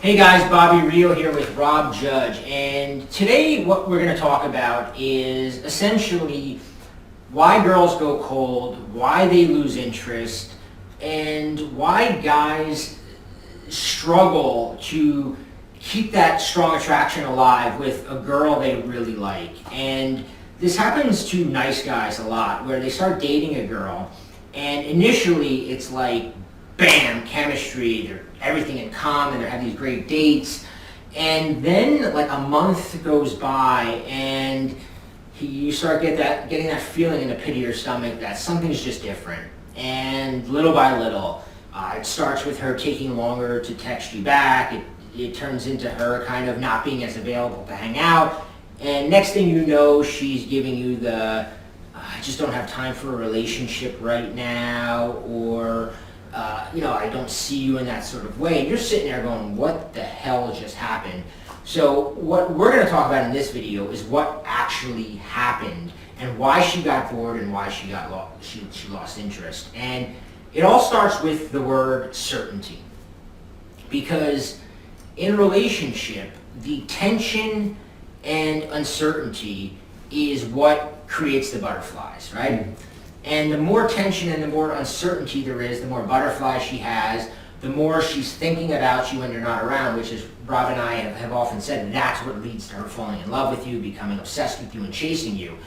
Hey guys, Bobby Rio here with Rob Judge, and today what we're going to talk about is essentially why girls go cold, why they lose interest, and why guys struggle to keep that strong attraction alive with a girl they really like. And this happens to nice guys a lot, where they start dating a girl, and initially it's like, bam, chemistry, they're everything in common, they're having these great dates, and then like a month goes by and you start getting that feeling in the pit of your stomach that something's just different. And little by little, it starts with her taking longer to text you back, it turns into her kind of not being as available to hang out, and next thing you know, she's giving you the, I just don't have time for a relationship right now, or I don't see you in that sort of way. And you're sitting there going, what the hell just happened? So what we're going to talk about in this video is what actually happened and why she got bored and why she lost interest. And it all starts with the word certainty. Because in a relationship, the tension and uncertainty is what creates the butterflies, right? Mm-hmm. And the more tension and the more uncertainty there is, the more butterflies she has, the more she's thinking about you when you're not around, which is, Rob and I have often said, that's what leads to her falling in love with you, becoming obsessed with you, and chasing you.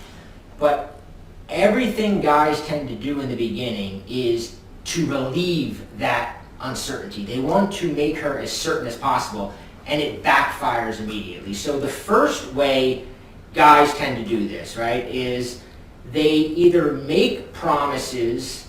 But everything guys tend to do in the beginning is to relieve that uncertainty. They want to make her as certain as possible, and it backfires immediately. So the first way guys tend to do this, right, is they either make promises,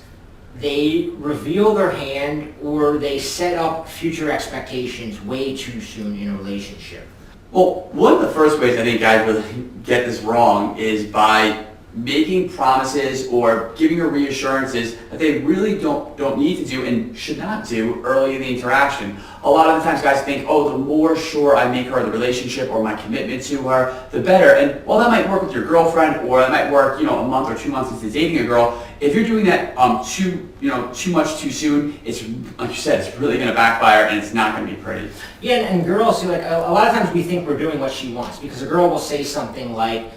they reveal their hand, or they set up future expectations way too soon in a relationship. Well, one of the first ways I think guys really get this wrong is by making promises or giving her reassurances that they really don't need to do and should not do early in the interaction. A lot of the times guys think, oh, the more sure I make her of the relationship or my commitment to her, the better. And while that might work with your girlfriend, or that might work, a month or 2 months into dating a girl, if you're doing that too much too soon, it's, like you said, it's really going to backfire and it's not going to be pretty. Yeah, and girls, like a lot of times we think we're doing what she wants, because a girl will say something like,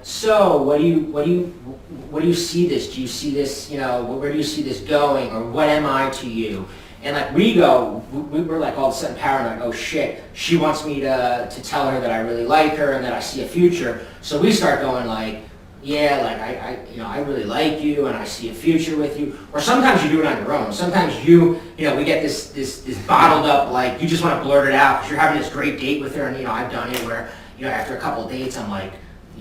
so what do you see this? Do you see this, where do you see this going? Or what am I to you? And like we're like all of a sudden paranoid, oh shit, she wants me to tell her that I really like her and that I see a future. So we start going like, yeah, like I really like you and I see a future with you. Or sometimes you do it on your own. Sometimes we get this bottled up, like you just want to blurt it out because you're having this great date with her, and I've done it where, after a couple of dates I'm like,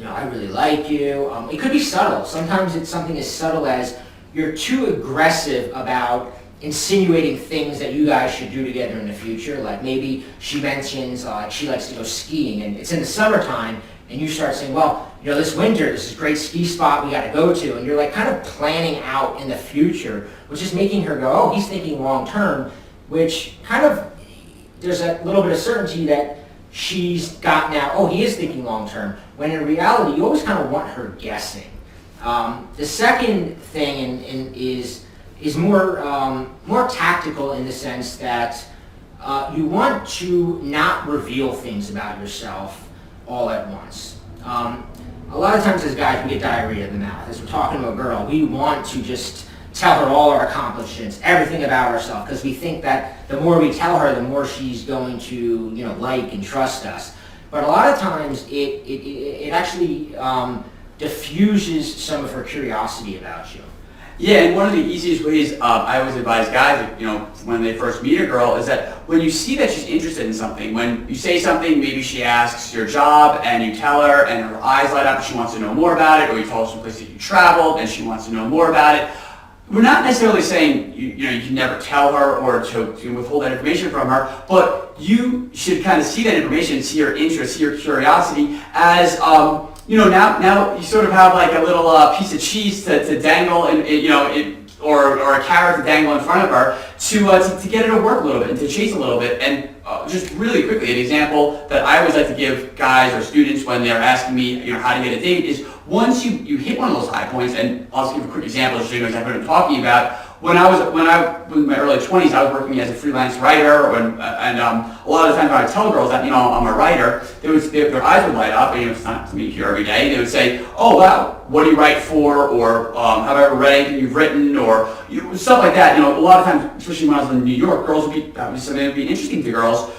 I really like you. It could be subtle. Sometimes it's something as subtle as you're too aggressive about insinuating things that you guys should do together in the future. Like maybe she mentions she likes to go skiing, and it's in the summertime, and you start saying, well, this winter, there's this great ski spot we got to go to, and you're like kind of planning out in the future, which is making her go, oh, he's thinking long term, which kind of, there's a little bit of certainty that she's got now, oh, he is thinking long term, when in reality you always kind of want her guessing. The second thing is more tactical, in the sense that you want to not reveal things about yourself all at once. A lot of times as guys we get diarrhea in the mouth. As we're talking to a girl, we want to just tell her all our accomplishments, everything about ourselves, because we think that the more we tell her, the more she's going to, like and trust us. But a lot of times it actually diffuses some of her curiosity about you. Yeah, and one of the easiest ways I always advise guys, when they first meet a girl, is that when you see that she's interested in something, when you say something, maybe she asks your job, and you tell her, and her eyes light up, and she wants to know more about it, or you tell her some places you traveled, and she wants to know more about it. We're not necessarily saying you can never tell her or to withhold that information from her, but you should kind of see that information, see her interest, see her curiosity as now you sort of have like a little piece of cheese to dangle, or a carrot to dangle in front of her to get her to work a little bit and to chase a little bit. And just really quickly, an example that I always like to give guys or students when they're asking me, how to get a date is, once you hit one of those high points, and I'll just give a quick example so you know exactly what I'm talking about. when I was in my early 20s, I was working as a freelance writer, and a lot of the times when I tell girls that I'm a writer, their eyes would light up, and it's not me here every day. They would say, "Oh wow, what do you write for?" Or "Have I ever read anything you've written?" Or stuff like that. A lot of times, especially when I was in New York, that was something that would be interesting to girls,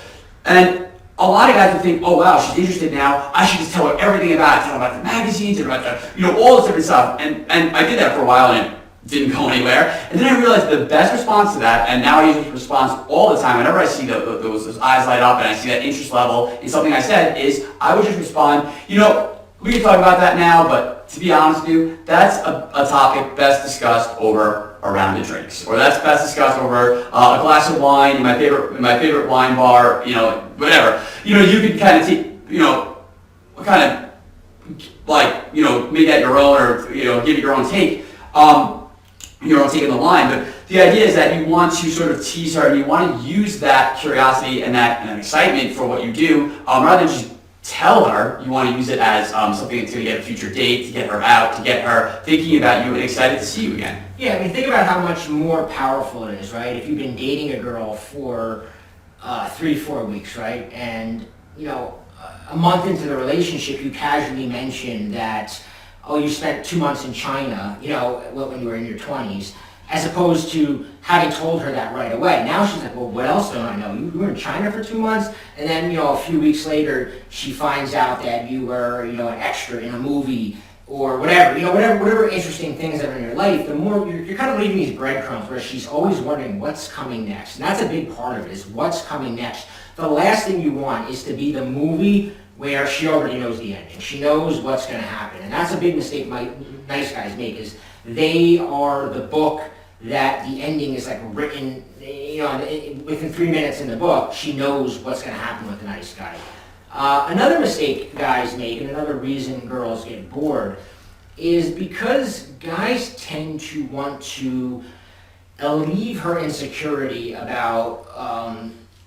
and a lot of guys would think, "Oh wow, she's interested now. I should just tell her everything about it. Tell her about the magazines and about all this different stuff." And I did that for a while, and it didn't go anywhere. And then I realized the best response to that, and now I use this response all the time. Whenever I see those eyes light up and I see that interest level in something I said, is I would just respond, we can talk about that now, but to be honest with you, that's a topic best discussed over a round of drinks, or that's best discussed over a glass of wine in my favorite wine bar, whatever. You could kind of take, make that your own, or give it your own take. Your own take on the line, but the idea is that you want to sort of tease her, and you want to use that curiosity and that excitement for what you do, rather than just tell her. You want to use it as something that's going to get a future date, to get her out, to get her thinking about you and excited to see you again. Yeah, I mean, think about how much more powerful it is, right? If you've been dating a girl for 3-4 weeks, right, and a month into the relationship, you casually mention that, oh, you spent 2 months in China, when you were in your 20s, as opposed to having told her that right away. Now she's like, well, what else don't I know? You were in China for 2 months, and then, a few weeks later, she finds out that you were, an extra in a movie, or whatever, whatever interesting things that are in your life, the more, you're kind of leaving these breadcrumbs where she's always wondering what's coming next. And that's a big part of it, is what's coming next. The last thing you want is to be the movie where she already knows the ending. She knows what's going to happen. And that's a big mistake nice guys make, is they are the book that the ending is written, within 3 minutes in the book, she knows what's going to happen with the nice guy. Another mistake guys make, and another reason girls get bored, is because guys tend to want to alleviate her insecurity about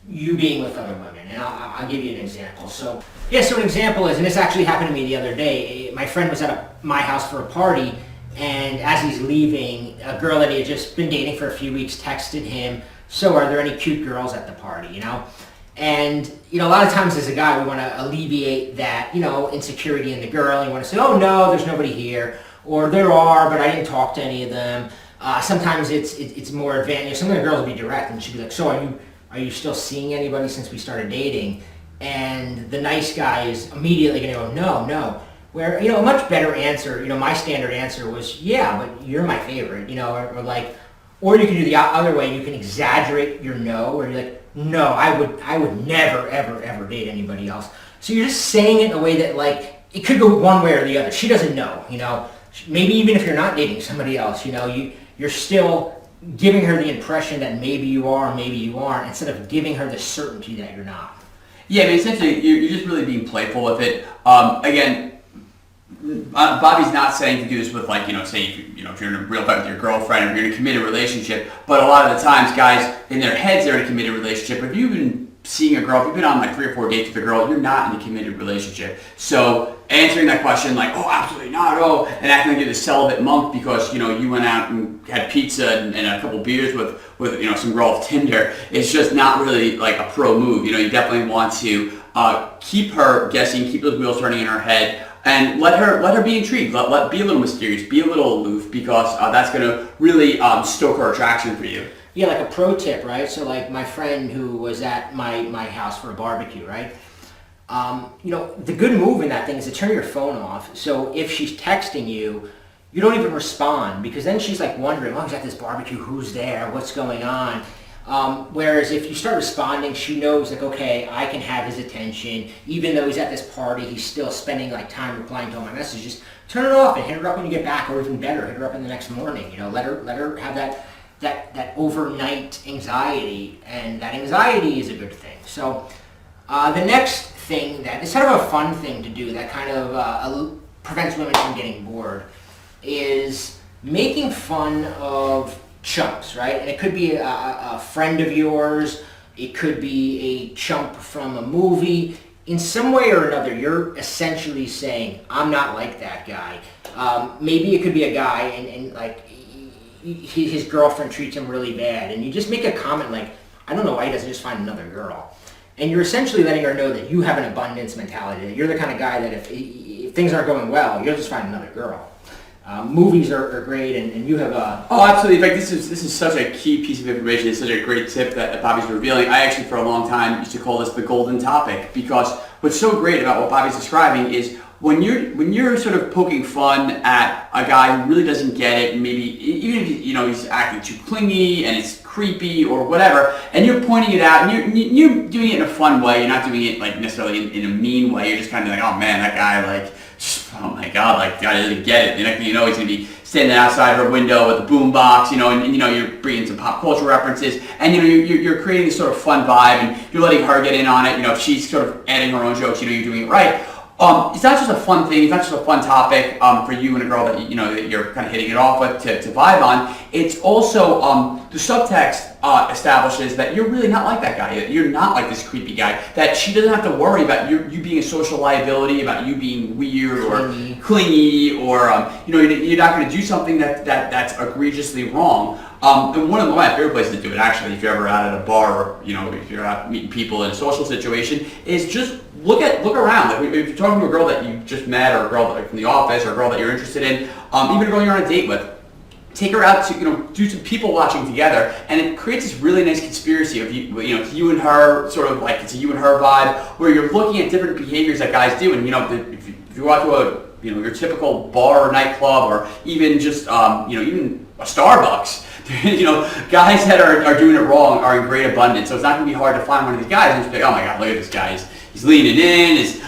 you being with other women. And I'll give you an example. So an example is, and this actually happened to me the other day, my friend was at my house for a party, and as he's leaving, a girl that he had just been dating for a few weeks texted him, "So are there any cute girls at the party?" And, a lot of times as a guy, we want to alleviate that, insecurity in the girl. You want to say, "Oh no, there's nobody here," or "There are, but I didn't talk to any of them." Sometimes it's more advanced. Some of the girls will be direct, and she'll be like, "So are you still seeing anybody since we started dating?" And the nice guy is immediately going to go, no. Where, a much better answer, my standard answer was, "Yeah, but you're my favorite," or you can do the other way, you can exaggerate your no, or you're like, "No, I would never, ever, ever date anybody else." So you're just saying it in a way that, it could go one way or the other. She doesn't know, maybe even if you're not dating somebody else, you're still giving her the impression that maybe you are, maybe you aren't, instead of giving her the certainty that you're not. Yeah, I mean, essentially, you're just really being playful with it. Again, Bobby's not saying to do this with, say, if you're in a real fight with your girlfriend, or you're in a committed relationship, but a lot of the times, guys, in their heads, they're in a committed relationship. If you've been seeing a girl, if you've been on 3 or 4 dates with a girl, you're not in a committed relationship. So answering that question "Oh, absolutely not, oh," and acting like you're the celibate monk because, you went out and had pizza and a couple beers with some girl off Tinder, it's just not really a pro move. You definitely want to keep her guessing, keep those wheels turning in her head, and let her be intrigued. Let be a little mysterious, be a little aloof, because that's going to really stoke her attraction for you. Yeah, a pro tip, right? So my friend who was at my house for a barbecue, right? The good move in that thing is to turn your phone off. So if she's texting you, you don't even respond, because then she's wondering, "Oh, he's at this barbecue, who's there, what's going on?" Whereas if you start responding, she knows okay, I can have his attention. Even though he's at this party, he's still spending time replying to all my messages. Turn it off and hit her up when you get back, or even better, hit her up in the next morning. Let her have that overnight anxiety, and that anxiety is a good thing. So the next thing that is kind of a fun thing to do that kind of prevents women from getting bored is making fun of chumps, right? And it could be a friend of yours, it could be a chump from a movie. In some way or another, you're essentially saying, "I'm not like that guy." Maybe it could be a guy, and his girlfriend treats him really bad, and you just make a comment like, I don't know why he doesn't just find another girl. And you're essentially letting her know that you have an abundance mentality, that you're the kind of guy that if things aren't going well, you'll just find another girl. Movies are great, and you have a... Oh, absolutely. In fact, this is such a key piece of information. It's such a great tip that Bobby's revealing. I actually, for a long time, used to call this the golden topic, because what's so great about what Bobby's describing is when you're sort of poking fun at a guy who really doesn't get it, maybe even if he's acting too clingy and it's creepy or whatever, and you're pointing it out, and you're doing it in a fun way. You're not doing it like necessarily in a mean way. You're just kind of like, oh man, that guy oh my God, like I didn't get it. The next thing you know, he's gonna be standing outside her window with a boombox, and you're bringing some pop culture references, and you're creating this sort of fun vibe, and you're letting her get in on it. If she's sort of adding her own jokes, you're doing it right. It's not just a fun thing. It's not just a fun topic for you and a girl that that you're kind of hitting it off with to vibe on. It's also the subtext establishes that you're really not like that guy. You're not like this creepy guy. That she doesn't have to worry about you being a social liability, about you being weird or clingy, or you're not going to do something that's egregiously wrong. And one of my favorite places to do it, actually, if you're ever out at a bar, or if you're out meeting people in a social situation, is just look around. Like if you're talking to a girl that you just met, or a girl from the office, or a girl that you're interested in, even a girl you're on a date with, take her out to do some people watching together, and it creates this really nice conspiracy of it's you and her, sort of like it's a you and her vibe, where you're looking at different behaviors that guys do, and if you walk to your typical bar or nightclub, or even just even a Starbucks. Guys that are doing it wrong are in great abundance, so it's not going to be hard to find one of these guys and just be like, oh my God, look at this guy. He's leaning in. He's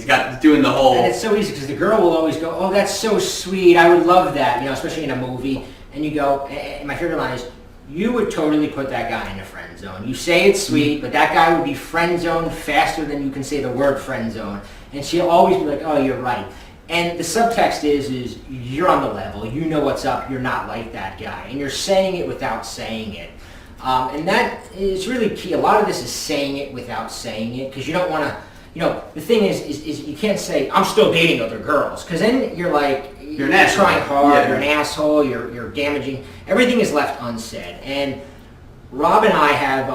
got doing the whole. And it's so easy because the girl will always go, oh, that's so sweet. I would love that. Especially in a movie. And you go, and my favorite line is, you would totally put that guy in the friend zone. You say it's sweet, but that guy would be friend zoned faster than you can say the word friend zone. And she'll always be like, oh, you're right. And the subtext is you're on the level, you know what's up, you're not like that guy. And you're saying it without saying it. And that is really key. A lot of this is saying it without saying it, because you don't want to, the thing is you can't say, I'm still dating other girls, because then you're like, you're trying hard, you're an asshole, you're damaging. Everything is left unsaid. And Rob and I have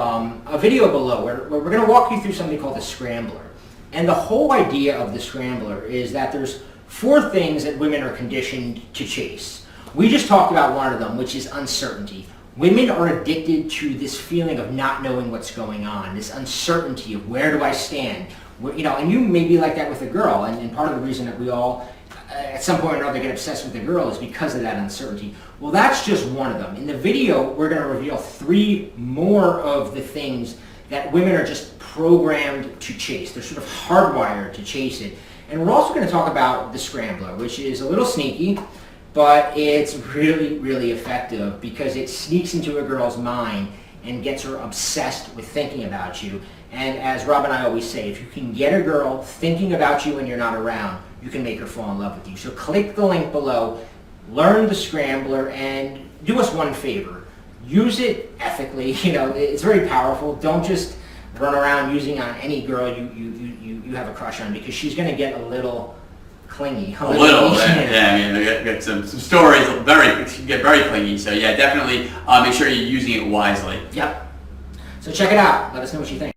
a video below where we're going to walk you through something called the Scrambler. And the whole idea of the Scrambler is that there's 4 things that women are conditioned to chase. We just talked about one of them, which is uncertainty. Women are addicted to this feeling of not knowing what's going on, this uncertainty of where do I stand. And you may be like that with a girl, and part of the reason that we all, at some point or another, get obsessed with a girl is because of that uncertainty. Well, that's just one of them. In the video, we're going to reveal 3 more of the things that women are just programmed to chase. They're sort of hardwired to chase it. And we're also going to talk about the Scrambler, which is a little sneaky, but it's really, really effective because it sneaks into a girl's mind and gets her obsessed with thinking about you. And as Rob and I always say, if you can get a girl thinking about you when you're not around, you can make her fall in love with you. So click the link below, learn the Scrambler, and do us one favor. Use it ethically. It's very powerful. Don't just run around using on any girl you have a crush on, because she's going to get a little clingy. A little bit, yeah. I mean, I got some stories get very clingy. So yeah, definitely make sure you're using it wisely. Yep. So check it out. Let us know what you think.